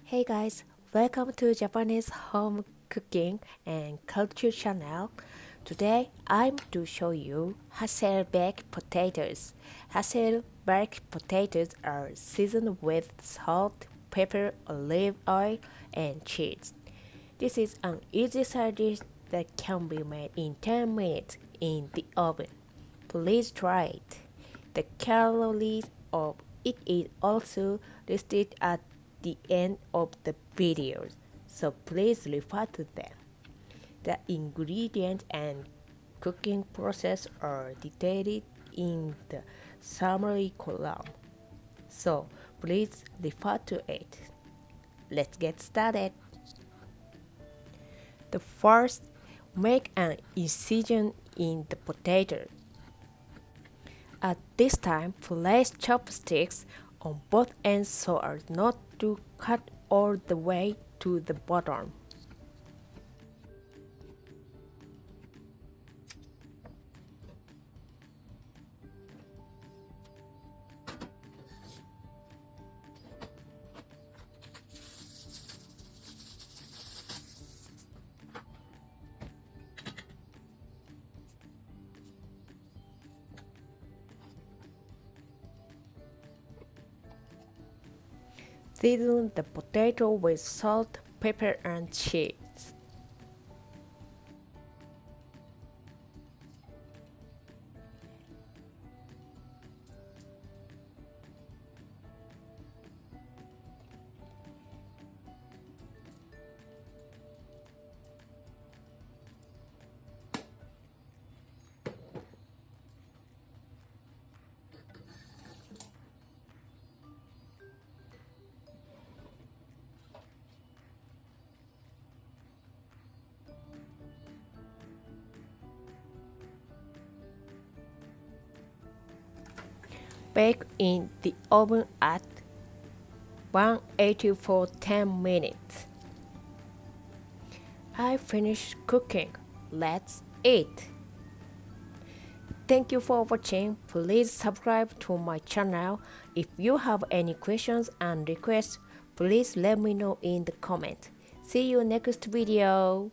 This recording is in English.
Hey guys, welcome to Japanese home cooking and culture channel. Today I'm to show you Hasselback potatoes. Hasselback potatoes are seasoned with salt, pepper, olive oil, and cheese. This is an easy side dish that can be made in 10 minutes in the oven. Please try it. The calories of it is also listed at the end of the videos, so please refer to them. The ingredients and cooking process are detailed in the summary column, so please refer to it. Let's get started. The first, make an incision in the potato. At this time, place chopsticks on both ends so as not to cut all the way to the bottom. Season the potato with salt, pepper, and cheese. Bake in the oven at 180 for 10 minutes. I finished cooking. Let's eat. Thank you for watching. Please subscribe to my channel. If you have any questions and requests, please let me know in the comment. See you next video.